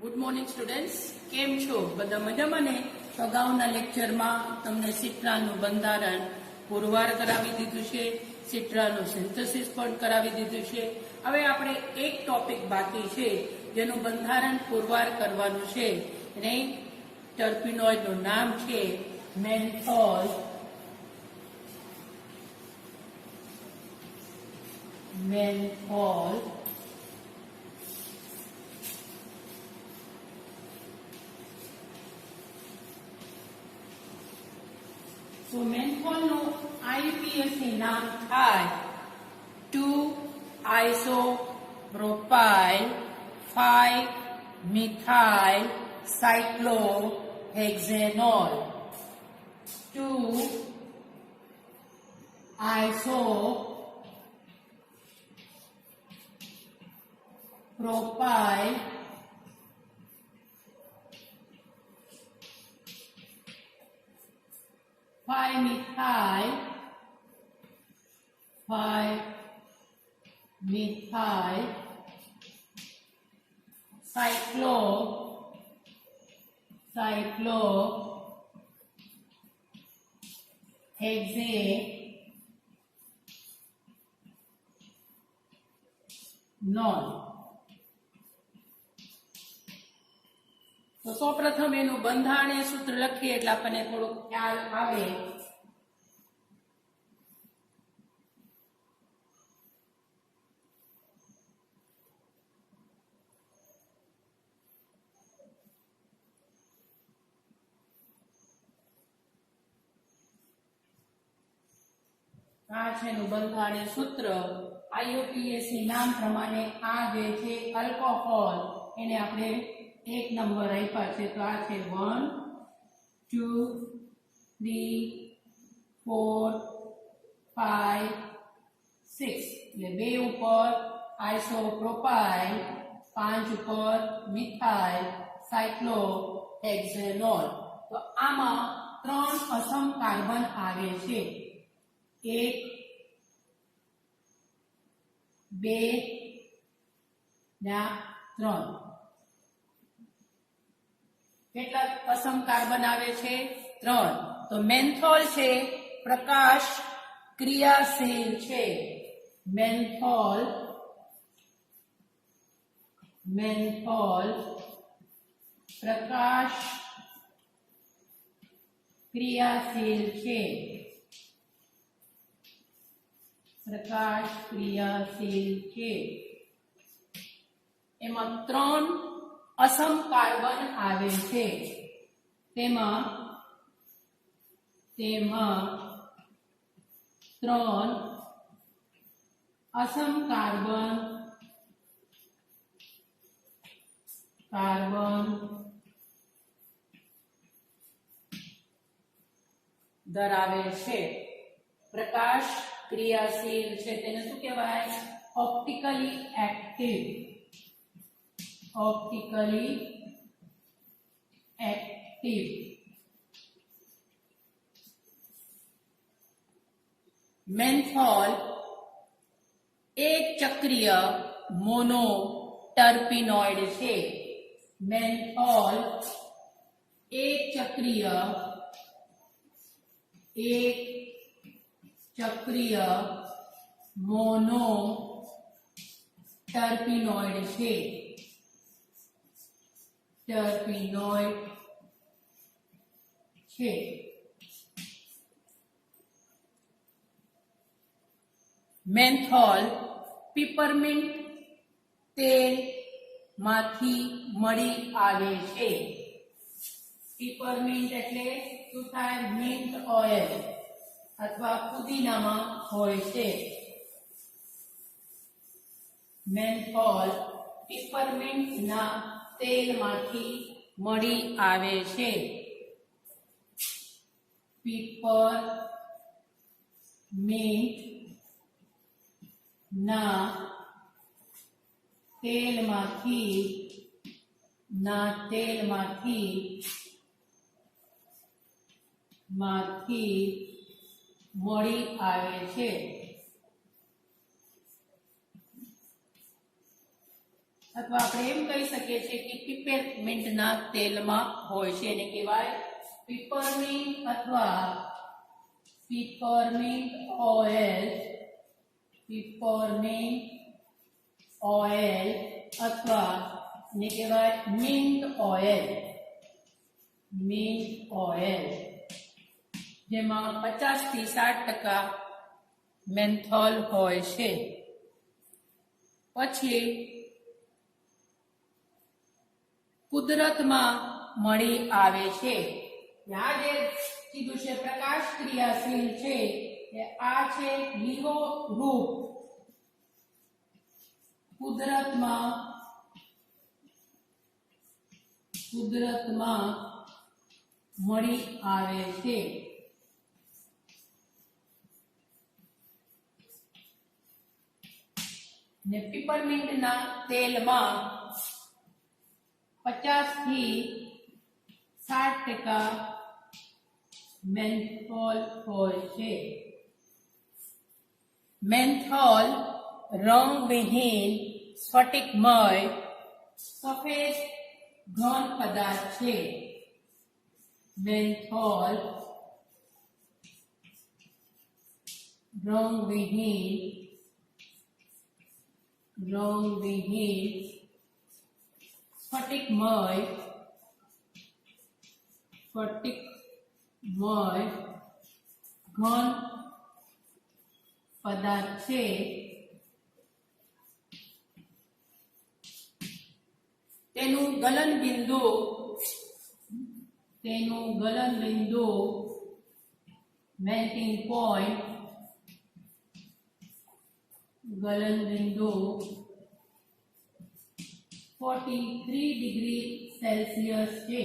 Good morning students, કેમ છો? બધા મજામાં ને? અગાઉના લેક્ચરમાં તમને સિટ્રાનું બંધારણ પુરવાર કરાવી દીધું છે, સિટ્રાનું સિન્થેસિસ પણ કરાવી દીધું છે. હવે આપણે એક ટોપિક બાકી છે જેનું બંધારણ પુરવાર કરવાનું છે અને ટર્પીનોઇડનું નામ છે મેન્થોલ. તો મેન્થોલનું આઈયુપીએસી નામ થાય 2-isopropyl 5-methyl cyclohexanol. 2-isopropyl 5-methyl cyclohexanol. તો સૌપ્રથમ એનું બંધારણીય સૂત્ર લખીએ એટલે આપણને થોડો ખ્યાલ આવે. આ છે એનું બંધારણીય સૂત્ર. આઈયુપીએસી નામ પ્રમાણે આ જે છે આલ્કોહોલ, એને આપણે એક નંબર આપ્યા છે. તો આ છે 1 2 3 4 5 6. એટલે 2 ઉપર આઇસોપ્રોપાઇલ, 5 ઉપર મિથાઇલ સાયક્લોહેક્ઝેનોલ. તો આમાં 3 અસમ કાર્બન આવે છે. 1 2 ને 3. કેટલા અસમ કાર્બન આવે છે? 3. તો મેન્થોલ છે પ્રકાશ ક્રિયાશીલ છે. મેન્થોલ પ્રકાશ ક્રિયાશીલ છે. એમાં 3 અસમ કાર્બન આવે છે. તેમાં 3 અસમ કાર્બન ધરાવે છે. પ્રકાશ ક્રિયાશીલ છે તેને શું કહેવાય? Optically active. મેન્થોલ એક ચક્રીય મોનો ટર્પીનોઇડ છે. મેન્થોલ એક ચક્રીય મોનો ટર્પીનોઇડ છે. મેન્થોલ પીપરમિન્ટ તેલ માંથી મળી આવે છે. પીપરમિન્ટ એટલે શું થાય? મિન્ટ ઓઇલ અથવા પુદીનામાં હોય છે. મેન્થોલ પીપરમિન્ટ ના તેલમાંથી મળી આવે છે. પીપરમિન્ટ ના તેલમાંથી મળી આવે છે. અથવા આપણે એમ કહી શકીએ છીએ કે પિપરમિન્ટના તેલમાં હોય છે, એને કહેવાય પિપરમિન્ટ અથવા પિપરમિન્ટ ઓઇલ, પિપરમિન્ટ ઓઇલ અથવા એને કહેવાય મિન્ટ ઓઇલ, મિન્ટ ઓઇલ, જેમાં 50 થી 60% મેન્થોલ હોય છે. પછી કુદરતમાં મળી આવે છે. આ જે કીધું છે પ્રકાશ ક્રિયાશીલ છે એ આ છે લીલો રૂપ, કુદરતમાં મળી આવે છે. ને પિપરમિન્ટના તેલમાં 50 થી 60% મેન્થોલ હોય છે. મેન્થોલ રંગવિહીન સ્ફટિકમય સફેદ ઘન પદાર્થ છે. મેન્થોલ રંગવિહીન સ્ફટિકમય ઘન પદાર્થ છે. તેનું ગલનબિંદુ melting point 43 ડિગ્રી સેલ્સિયસ છે.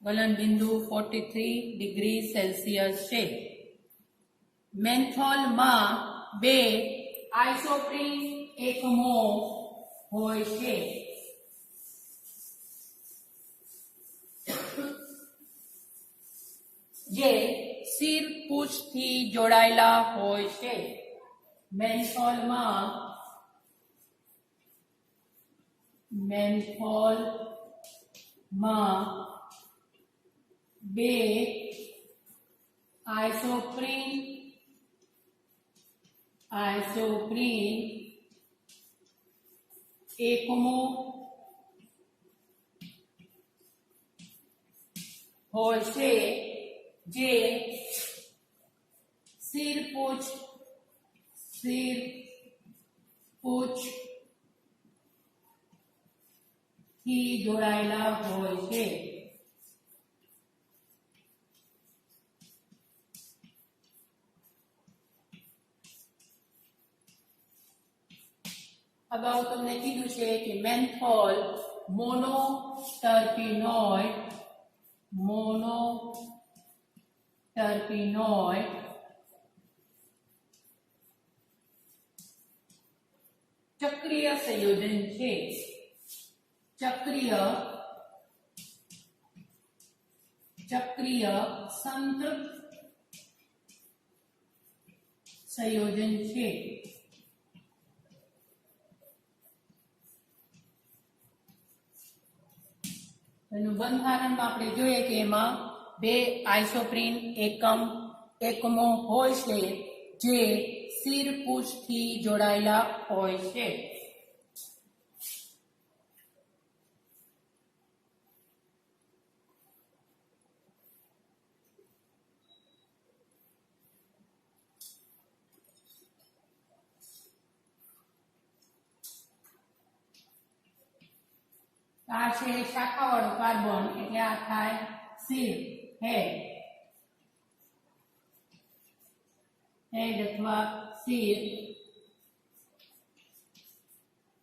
ગલનબિંદુ 43 ડિગ્રી સેલ્સિયસ છે. મેન્થોલમાં 2 આઇસોપ્રીન એકમો હોય છે. જે શિર પૂંછથી જોડાયેલા હોય છે. મેન્થોલમાં 2 આઇસોપ્રીન એકમો હોય છે, જે શિર પૂંછ થી જોડાયેલા હોય છે. અગાઉ તમને કીધું છે કે મેન્થોલ મોનોટર્પિનોઇડ ચક્રીય સંયોજન છે. ચક્રીય સંતૃપ્ત સંયોજન છે. એનું બંધારણમાં આપણે જોઈએ કે એમાં 2 આઇસોપ્રીન એકમો હોય છે, જે શિર પૂંછથી જોડાયેલા હોય છે. આ છે શાખાવાળું કાર્બન, એટલે આ થાય શિર, હેડ અથવા શિર.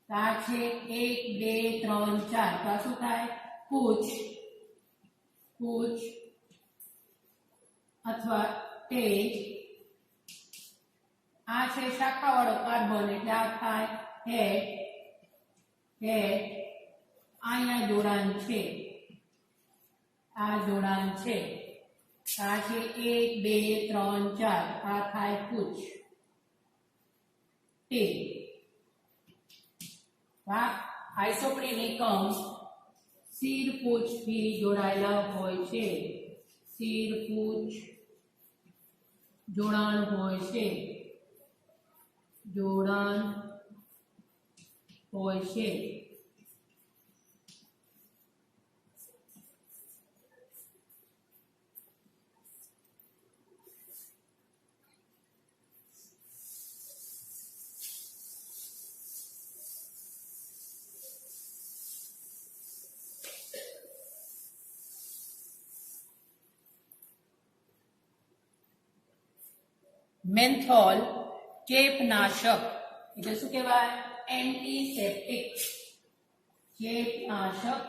આ છે 1 2 3 4, તો આ શું થાય? પૂંછ અથવા તેજ. આ છે શાખાવાળો કાર્બન, એટલે આ થાય હેડ. અહીંયા જોડાણ છે, આ જોડાણ છે. આ છે 1 2 3 4, આ થાય પૂંછ. તે આઇસોપ્રેનિકમ શિર પૂંછથી જોડાયેલા હોય છે. શિર પૂંછ જોડાણ હોય છે. જોડાણ હોય છે. મેન્થોલ ચેપનાશક એટલે શું કહેવાય? એન્ટીસેપ્ટિક. ચેપનાશક.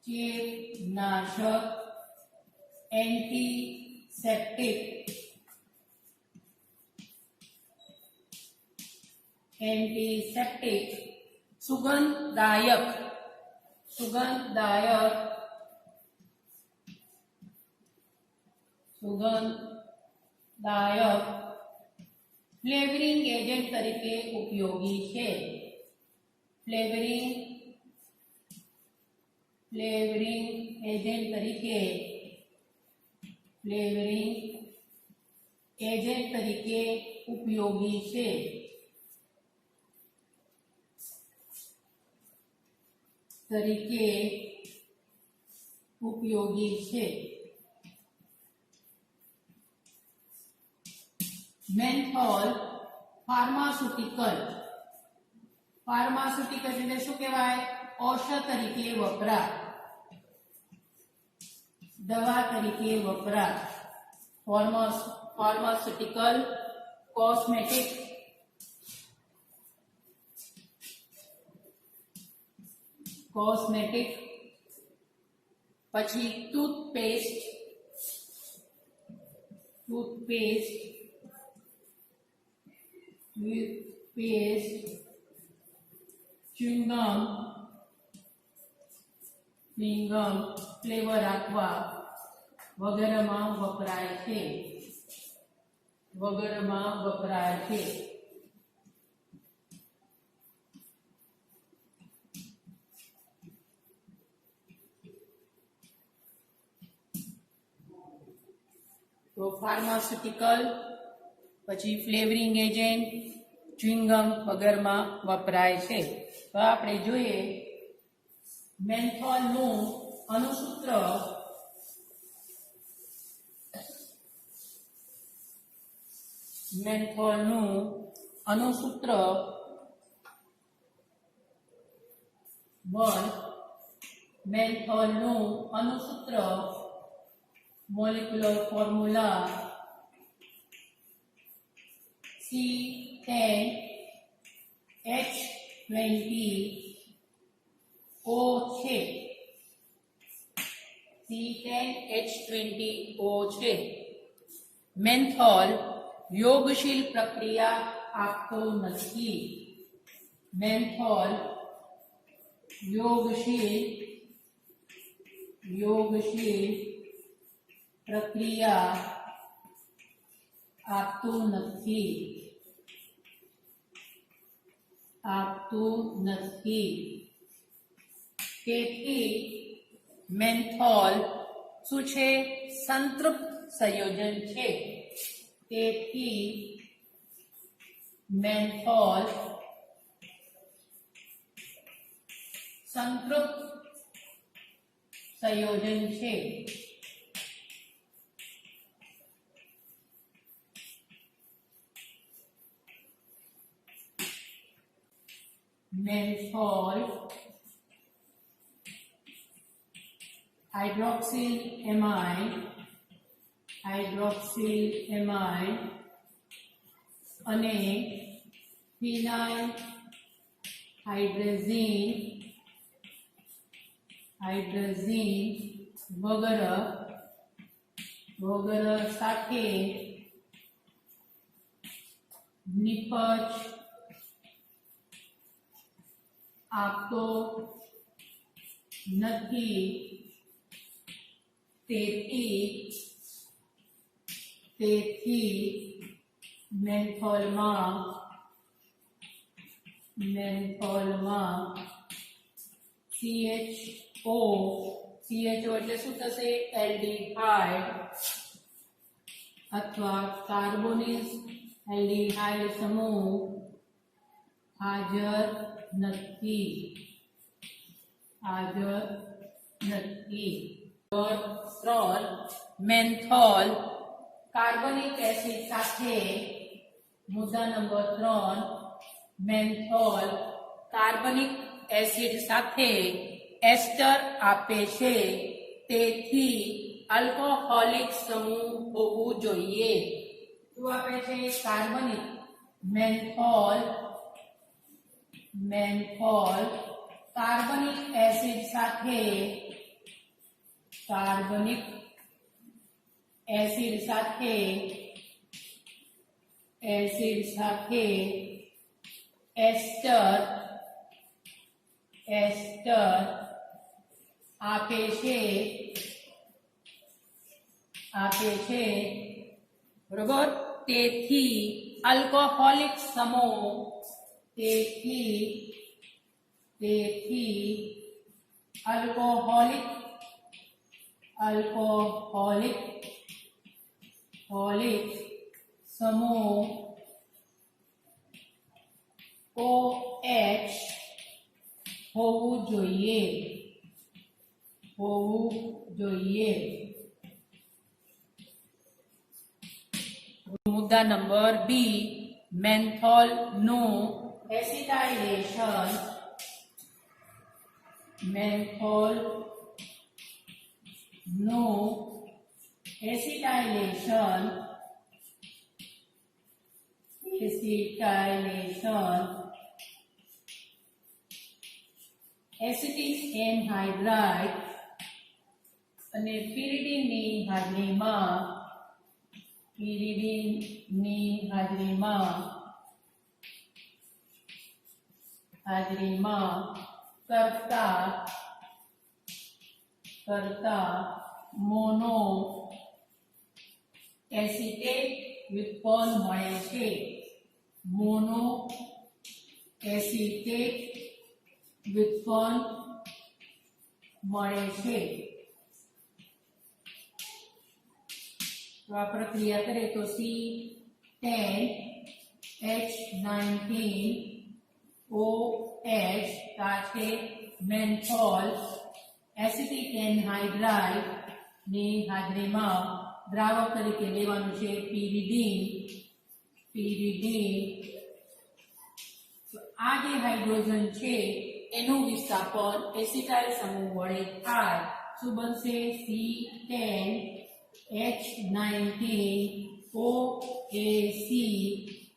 ચેપનાશક એન્ટીસેપ્ટિક. એન્ટીસેપ્ટિક. સુગંધદાયક. સુગંધદાયક. સુગંધદાયક ફ્લેવરિંગ એજન્ટ તરીકે ઉપયોગી છે. ફ્લેવરિંગ એજન્ટ તરીકે ઉપયોગી છે. Menthol pharmaceutical. ફાર્માસ્યુટિકલ એટલે શું કહેવાય? ઔષધ તરીકે વપરાય. દવા તરીકે વપરાય. ફાર્માસ્યુટિકલ. કોસ્મેટિક. કોસ્મેટિક. પછી ટૂથપેસ્ટ. ટૂથપેસ્ટ. ચ્યુઇંગમ. ફ્લેવર આપવા વગેરેમાં વપરાય છે. તો ફાર્માસ્યુટિકલ, પછી ફ્લેવરિંગ એજન્ટ, ચ્યુઇંગમ વગેરેમાં વપરાય છે. તો આપણે જોઈએ મેન્થોલનું અણુસૂત્ર. મેન્થોલનું અણુસૂત્ર 1. મેન્થોલનું અણુસૂત્ર મોલેક્યુલર ફોર્મ્યુલા C10H20O છે. C10H20O છે. મેન્થોલ યોગશીલ પ્રક્રિયા આપતો નથી. મેન્થોલ યોગશીલ પ્રક્રિયા આપતું નથી. તેથી મેન્થોલ શું છે? સંતૃપ્ત સંયોજન છે. તેથી મેન્થોલ સંતૃપ્ત સંયોજન છે. મેન્થોલ હાઇડ્રોક્સિલ એમાઇડ અને ફિનાઇલ હાઇડ્રેઝિન વગેરે સાથે નિપજ આપતો નથી. તેથી મેન્થોલમાં મેન્થોલમાં CHO એટલે શું થશે? એલ્ડિહાઇડ અથવા કાર્બોનિલ એલ્ડિહાઇડ સમૂહ હાજર નથી. ત્રણ, મેન્થોલ કાર્બનિક એસિડ સાથે, મુદ્દા નંબર 3, મેન્થોલ કાર્બનિક એસિડ સાથે એસ્ટર આપે છે, તેથી આલ્કોહોલિક સમૂહ હોવું જોઈએ. શું આપે છે? કાર્બનિક. મેન્થોલ કાર્બનિક એસિડ સાથે એસ્ટર આપે છે બરોબર. તેથી આલ્કોહોલિક સમૂહ સમૂહ OH હોવું જોઈએ. મુદ્દા નંબર બી, મેન્થોલ નું એસિટાઇલેશન એસિટિક એનહાઇડ્રાઇડ અને પિરિડીનની હાજરીમાં કરતા મોનો એસિટેટ વ્યુત્પન્ન મળે છે. તો આ પ્રક્રિયા કરીએ તો C10H19OH સાથે મેન્થોલ એસિટિક એનહાઇડ્રાઇડ ની હાજરીમાં દ્રાવક તરીકે લેવાનું છે પિરિડીન. આ જે હાઇડ્રોજન છે એનું વિસ્થાપન એસિટાઇલ સમૂહ વડે થાય. શું બનશે? C10H19OAC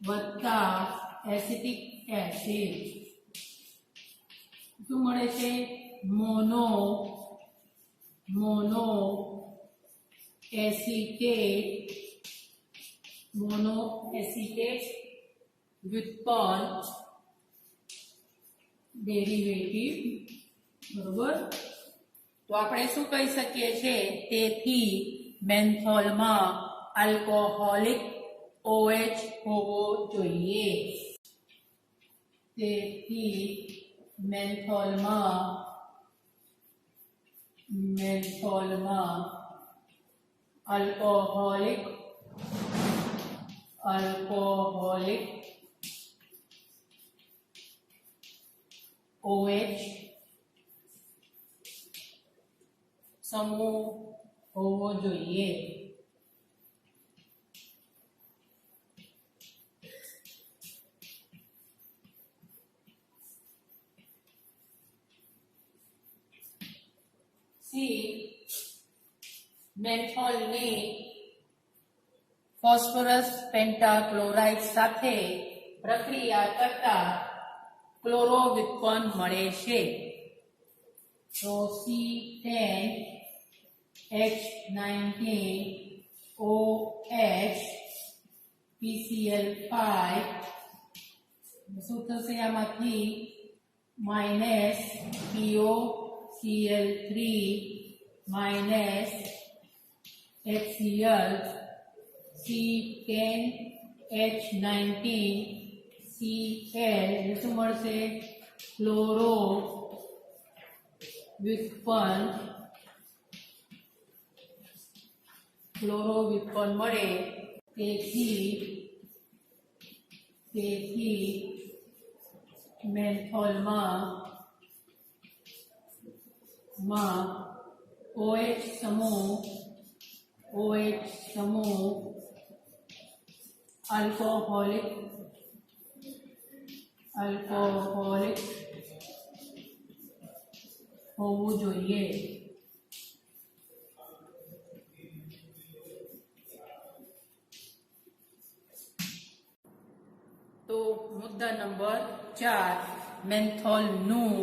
વત્તા એસિટિક એસિડ. શું મળે છે? મોનો એસિટેટ વ્યુત્પન્ન ડેરિવેટિવ. બરોબર. તો આપણે શું કહી શકીએ છીએ? તેથી મેન્થોલમાં આલ્કોહોલિક OH હોવો જોઈએ. તેથી મેન્થોલમાં આલ્કોહોલિક OH સમૂહ હોવો જોઈએ. મેન્થોલને ફોસ્ફરસ પેન્ટાક્લોરાઇડ સાથે પ્રક્રિયા કરતા ક્લોરો વ્યુત્પન્ન મળે છે. તો C10H19OH PCl5 શું થશે? આમાંથી -POCl3 HCl C10H19 Cl એટલે શું મળશે? ક્લોરો વ્યુત્પન્ન મળે. તેથી મેન્થોલમાં OH સમૂહ આલ્કોહોલિક હોવું જોઈએ. તો મુદ્દા નંબર 4, મેન્થોલનું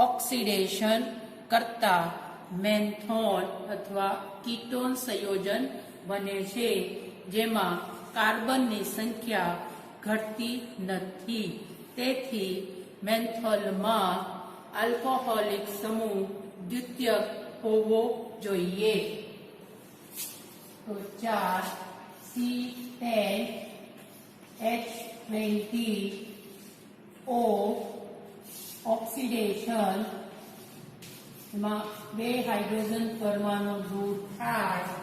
ઓક્સિડેશન કરતા મેન્થોલ અથવા કીટોન સંયોજન બને છે, જેમાં કાર્બનની સંખ્યા ઘટતી નથી. તેથી મેન્થોલમાં આલ્કોહોલિક સમૂહ દ્વિતીયક હોવો જોઈએ. તો 4 C10H20O ઓક્સિડેશન એમાં 2 હાઇડ્રોજન પરમાણુ દૂર થાય,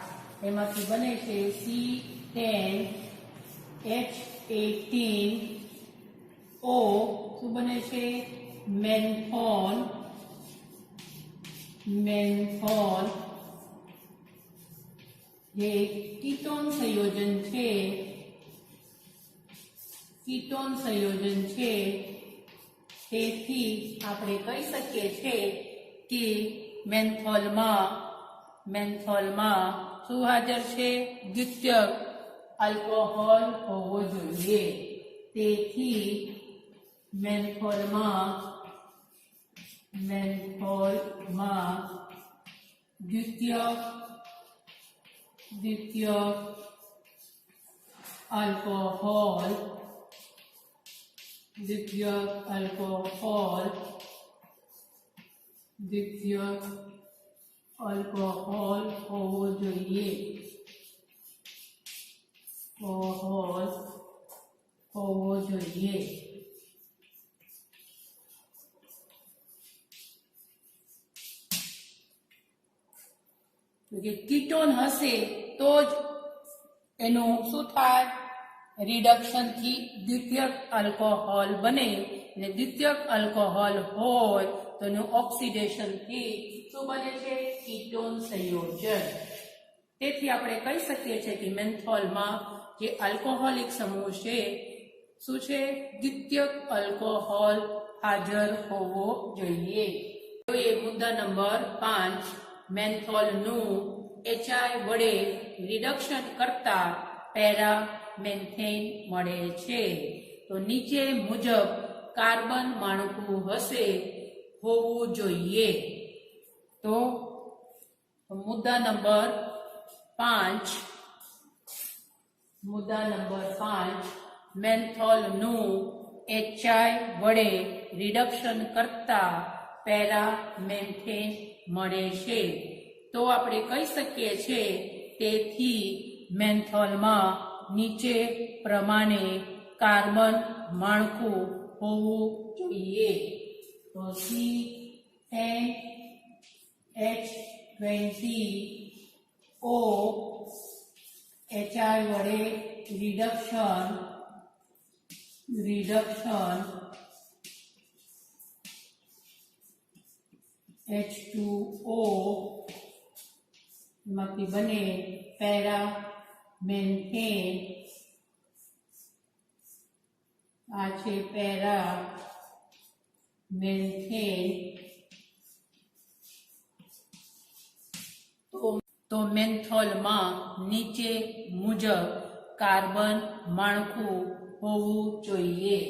એમાંથી બને છે C10H18O. શું બને છે? મેન્થોલ. જે કીટોન સંયોજન છે, તેથી આપણે કહી શકીએ છીએ કે મેન્થોલમાં શું હાજર છે? દ્વિતીયક આલ્કોહોલ હોવો જોઈએ. તેથી મેન્થોલમાં દ્વિતીયક આલ્કોહોલ હોવો જોઈએ. કીટોન હશે તો જ એનું શું થાય? રિડક્શન થી દ્વિતીયક આલ્કોહોલ બને, અને દ્વિતીયક આલ્કોહોલ હોય તો એનું ઓક્સિડેશન થી શું બને છે? કીટોન સંયોજન. તેથી આપણે કહી શકીએ છીએ કે મેન્થોલમાં જે આલ્કોહોલિક સમૂહ છે, શું છે? દ્વિતીયક આલ્કોહોલ હાજર હોવો જોઈએ. મુદ્દા નંબર 5, મેન્થોલનું HI વડે રિડક્શન કરતા પેરામેન્થેન મળે છે. તો નીચે મુજબ કાર્બન માળખું હોવું જોઈએ. તો મુદ્દા નંબર 5, મેન્થોલનું HI વડે રિડક્શન કરતા પેરામેન્થેન મળે છે. તો આપણે કહી શકીએ છીએ, તેથી મેન્થોલમાં નીચે પ્રમાણે કાર્બન માળખું હોવું જોઈએ. તો C10H20O HI વડે રિડક્શન H2O માંથી બને પેરામેન્થેન. આ છે પેરામેન્થેન. તો મેન્થોલમાં નીચે મુજબ કાર્બન માળખું હોવું જોઈએ.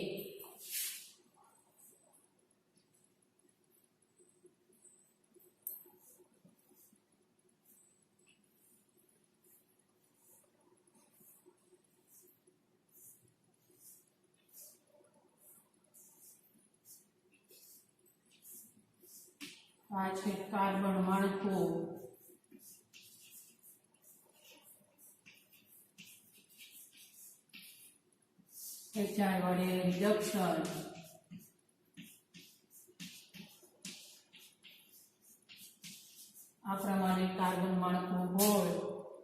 આ છે કાર્બન માળખું. HI વડે રિડક્શન આ પ્રમાણે કાર્બન માળખું હોય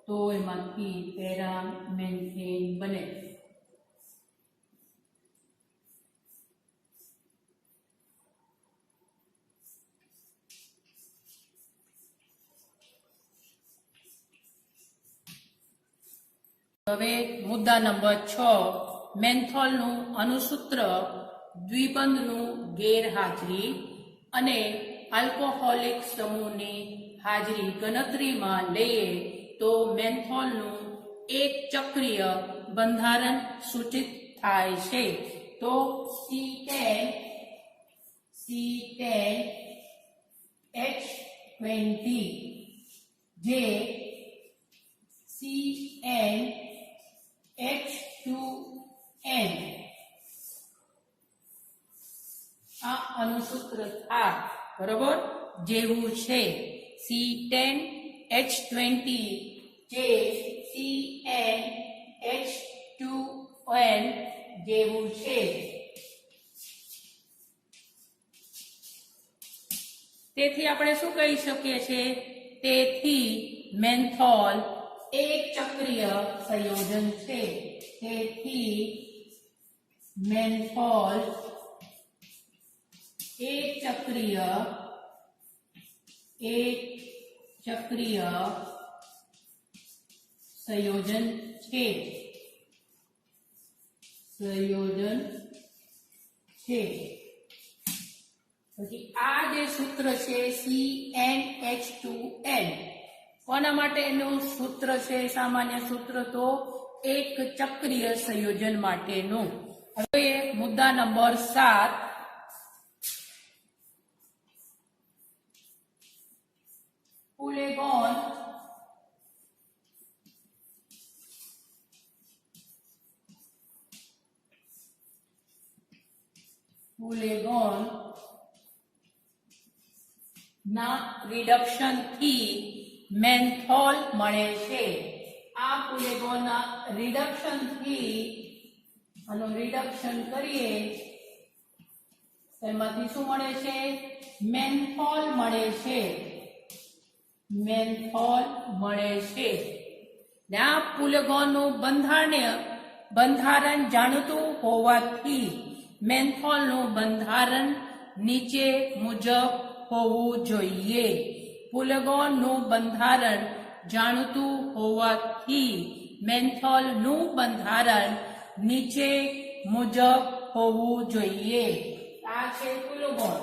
તો એમાંથી પેરામેથેન બને. હવે મુદ્દા નંબર 6, મેન્થોલનું અણુસૂત્ર દ્વિબંધનું ગેરહાજરી અને આલ્કોહોલિક સમૂહની હાજરી ગણતરીમાં લઈએ તો મેન્થોલનું એક ચક્રીય બંધારણ સૂચિત થાય છે. તો C10H20 જે CnH2n આ અણુસૂત્ર આ બરોબર જેવું છે. C10H20 જે CnH2n જેવું છે. તેથી આપણે શું કહી શકીએ છીએ? તેથી મેન્થોલ એક ચક્રીય સંયોજન છે. તેથી મેન્થોલ એક ચક્રીય સંયોજન છે. પછી આ જે સૂત્ર છે CnH2n કોના માટેનું સૂત્ર છે? સામાન્ય સૂત્ર તો એક ચક્રીય સંયોજન માટેનું. હવે મુદ્દા નંબર 7, પુલેગોન ના રિડક્શન થી મેન્થોલ મળે છે. આ પુલેગોનના રિડક્શન થી આનું રિડક્શન કરીએ તેમાંથી શું મળે છે? મેન્થોલ મળે છે. આ પુલેગોનનું બંધારણ જાણીતું હોવાથી મેન્થોલનું બંધારણ નીચે મુજબ હોવું જોઈએ. પુલેગોનનું બંધારણ જાણીતું હોવાથી મેન્થોલનું બંધારણ નીચે મુજબ હોવું જોઈએ. આ છે પુલેગોન.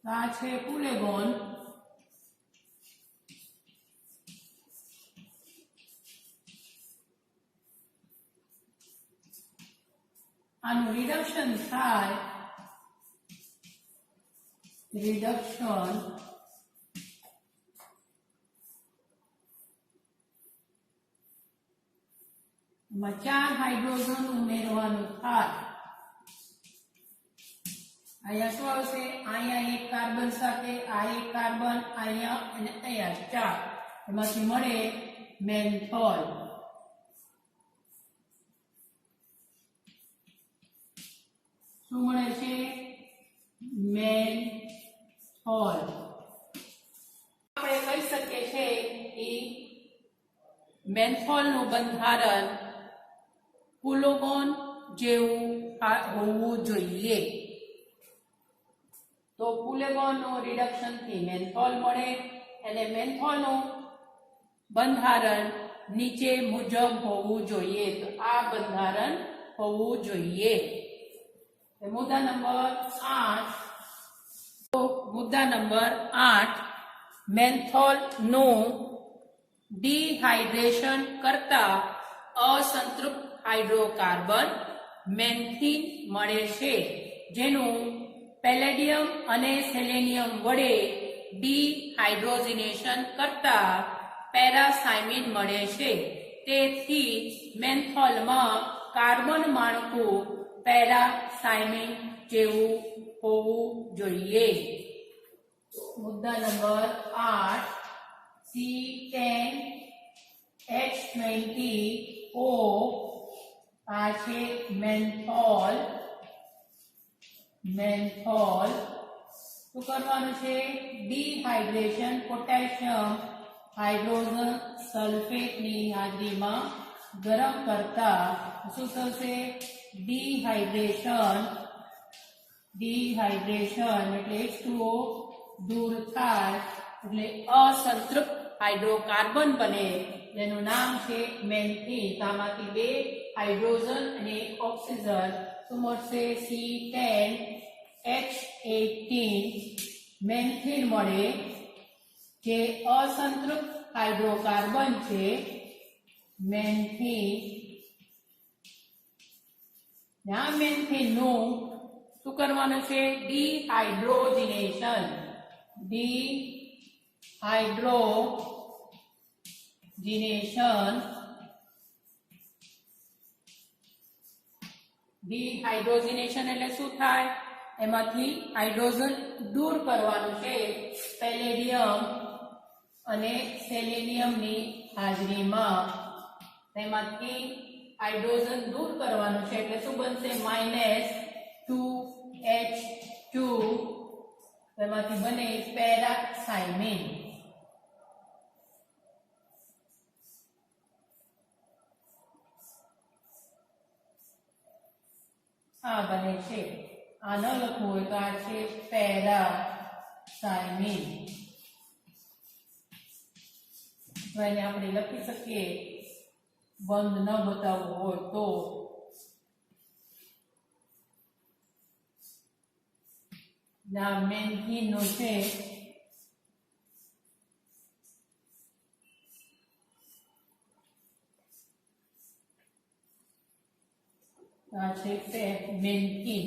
આ છે પુલેગોન. આનું રિડક્શન થાય. રિડક્શન માં 4 હાઇડ્રોજન ઉમેરવાનું થાય. અહીંયા શું આવશે? અહીંયા એક કાર્બન સાથે આ એક કાર્બન, અહીંયા અને અહીંયા 4. એમાંથી મળે મેન્થોલ. શું મળે છે? મેન્થોલ. આપણે કહી શકીએ છીએ કે મેન્થોલનું બંધારણ પુલેગોન જેવું હોવું જોઈએ. તો પુલેગોનનું રિડક્શન થી મેન્થોલ મળે અને મેન્થોલનું બંધારણ નીચે મુજબ હોવું જોઈએ. તો આ બંધારણ હોવું જોઈએ. મુદ્દા નંબર 8, તો મુદ્દા નંબર 8, મેન્થોલનું ડિહાઇડ્રેશન કરતા અસંતૃપ્ત હાઇડ્રોકાર્બન મેન્થીન મળે છે, જેનું પેલેડિયમ અને સેલેનિયમ વડે ડિહાઇડ્રોજનેશન કરતા પેરાસાયમિન મળે છે. તેથી મેન્થોલમાં કાર્બન માળખું પેરાસાયમિન જેવું હોવું જોઈએ. મુદ્દા નંબર 8 C10H20O આ છે મેન્થોલ. શું કરવાનું છે? ડિહાઇડ્રેશન પોટેશિયમ હાઇડ્રોજન સલ્ફેટની હાજરીમાં ગરમ કરતા શું થશે? ડિહાઇડ્રેશન એટલે H2O દૂર થાય એટલે અસંતૃપ્ત હાઇડ્રોકાર્બન બને જેનું નામ છે મેન્થીન. આમાંથી 2 હાઇડ્રોજન અને 1 ઓક્સિજન શું મળશે? C10H18 મેન્થીન મળે જે અસંતૃપ્ત હાઇડ્રોકાર્બન છે. મેન્થીન આ મેન્થીનનું શું કરવાનું છે? ડિહાઇડ્રોજિનેશન એટલે શું થાય? એમાંથી હાઇડ્રોજન દૂર કરવાનું છે પેલેડિયમ અને સેલેનિયમની હાજરીમાં. તેમાંથી હાઇડ્રોજન દૂર કરવાનું છે એટલે શું બનશે? -2H2 તેમાંથી બને પેરાથાઇમિન. આ બને છે. આ ન લખવું હોય તો આ છે પેરાથાઇમિન. તો એને આપણે લખી શકીએ બંધ ન બતાવવું હોય તો મેન્થીન નો છે મેન્થીન.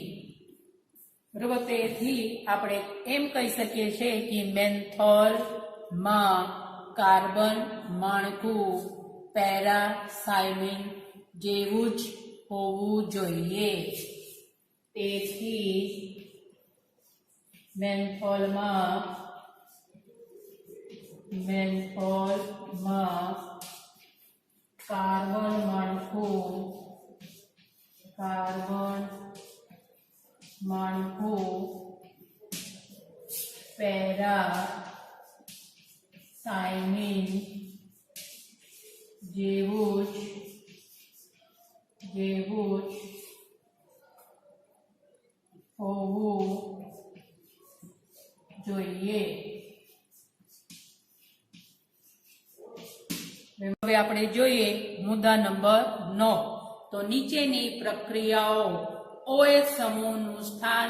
બરોબર. તેથી આપણે એમ કહી શકીએ છીએ કે મેન્થોલ માં કાર્બન માળખું પેરાથાઇમિન જેવું જ હોવું જોઈએ. તેથી મેન્થોલમાં કાર્બન માળખું પેરાથાઇમિન જેવું જ હોવું જોઈએ. હવે આપણે જોઈએ મુદ્દા નંબર 9. તો નીચેની પ્રક્રિયાઓ OH સમૂહનું સ્થાન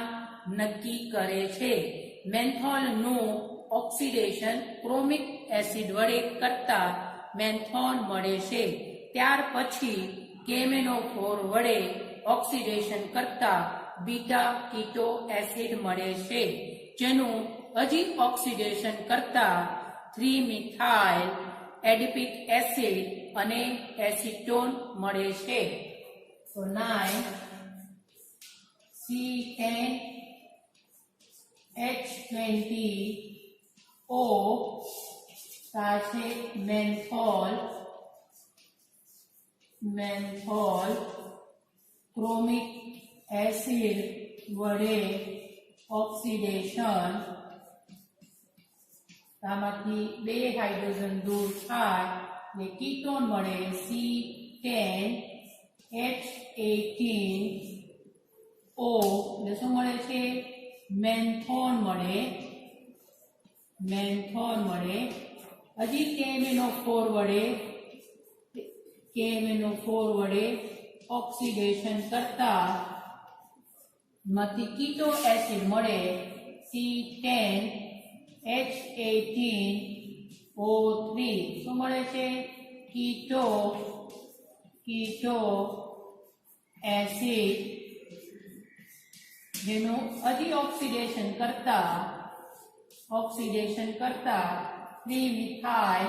નક્કી કરે છે. મેન્થોલનું ઓક્સિડેશન ક્રોમિક એસિડ વડે કરતા મેન્થોન મળે છે. ત્યાર પછી કેમેનોફોર વડે ઓક્સિડેશન કરતા બીટા કીટો એસિડ મળે છે જેનું હજી ઓક્સિડેશન કરતા 3-મિથાઇલ એડિપિક એસિડ અને એસિટોન મળે છે. તો 9 C10H20O સાથે મેન્થોલ ક્રોમિક એસિડ વડે ઓક્સિડેશન આમાંથી 2 હાઇડ્રોજન દૂર થાય એટલે કીટોન મળે C10H18O. એટલે શું મળે છે? મેન્થોન મળે. હજી કેમેનોફોર વડે ઓક્સિડેશન કરતા માંથી કીટો એસિડ મળે C10H18O3. શું મળે છે? કીટો એસિડ જેનું હજી ઓક્સિડેશન કરતા 3-મિથાઇલ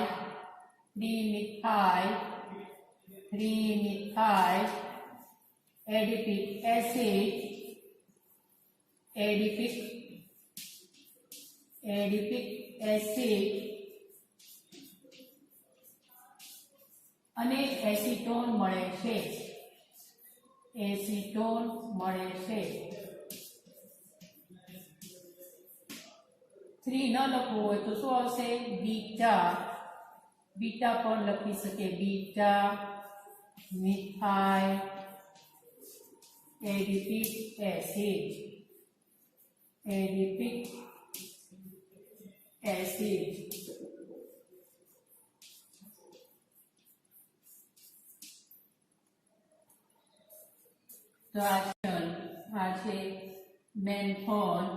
એડિપિક એસિડ એડિપિક એસિડ અને એસીટોન મળે છે. 3 ન લખવું હોય તો શું આવશે? બીટા પણ લખી શકે. Beta methyl adipic acid. તો આ છે મેન્થોલ.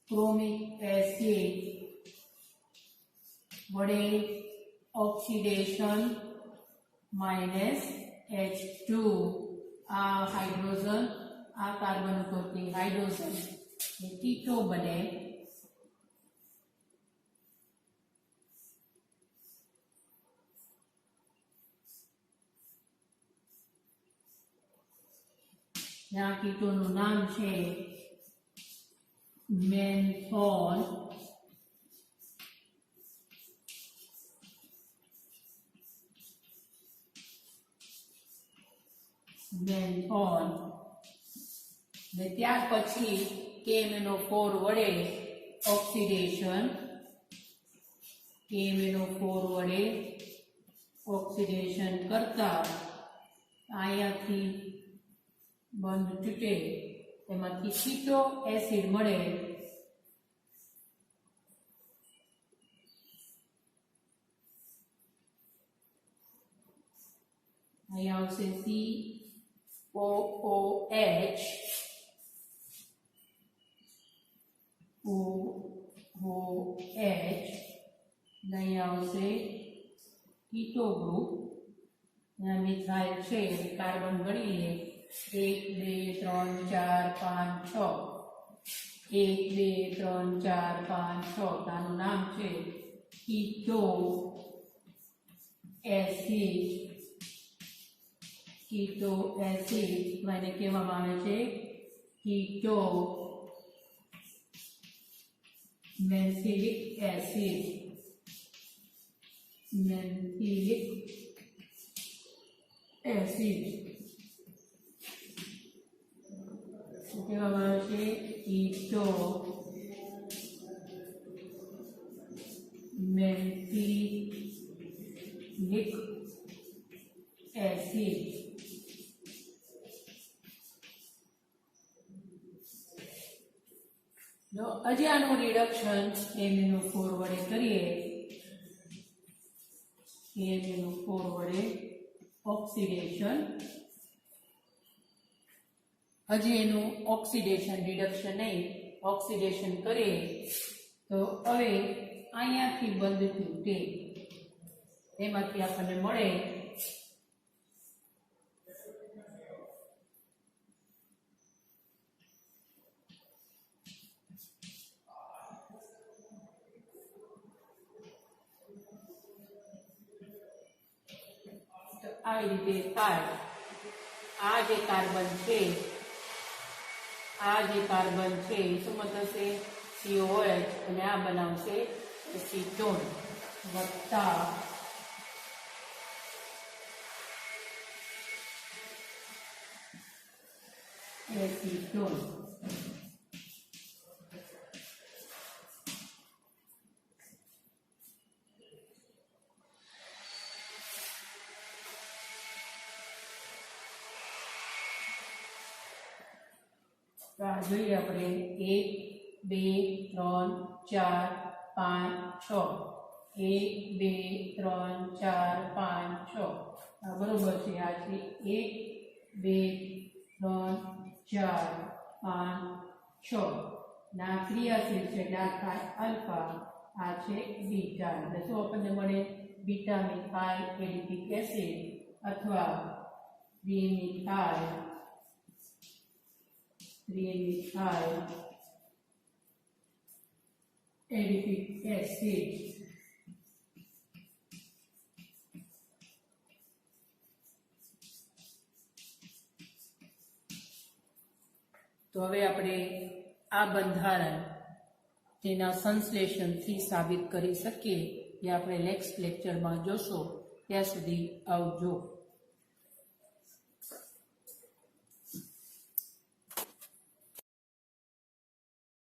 ક્રોમિક એસિડ વડે ઓક્સિડેશન -H2 આ હાઇડ્રોજન આ કાર્બન ઉપરથી હાઇડ્રોજન એ કીટો બને. આ કીટોનું નામ છે મેન્થોલ. ને ત્યાર પછી KMnO4 વડે ઓક્સિડેશન કરતા અહીંયાથી બંધ તૂટે એમાંથી કીટો એસિડ મળે. અહીંયા આવશે COOH અહીં આવશે કીટો ગ્રુપ. અહીંયા મિથાઇલ છે કાર્બન ગણીએ 1 2 3 4 5 6 1 2 3 4 5 6 આનું નામ છે કીટો એસિડ. મને કહેવામાં આવે છે કીટો મેન્થિલિક એસિડ. કહેવામાં આવે છે કીટો મેન્થિલિક એસિડ. હજી આનું રિડક્શન KMnO4 વડે કરીએ. KMnO4 વડે ઓક્સિડેશન. હજી એનું ઓક્સિડેશન રિડક્શન નહીં, ઓક્સિડેશન કરીએ તો હવે અહીંયાથી બંધ તૂટે એમાંથી આપણને મળે આવી રીતે થાય. આ જે કાર્બન છે શું થશે? COH અને આ બનાવશે એસિટોન વત્તા એસિટોન. જોઈએ આપણે 1 2 3 4 5 6 1 2 3 4 5 6 આ બરોબર છે. આ છે 1 2 3 4 5 6 ના ક્રિયાશીલ છે એટલે આ થાય આલ્ફા, આ છે બીટા. એટલે શું આપણને મળે? બીટા મિથાઇલ એડિપિક એસિડ અથવા 3 મિથાઇલ 3 adipic acid. તો હવે આપણે આ બંધારણ તેના સંશ્લેષણથી સાબિત કરી શકીએ એ આપણે નેક્સ્ટ લેક્ચરમાં જોશો. ત્યાં સુધી આવજો.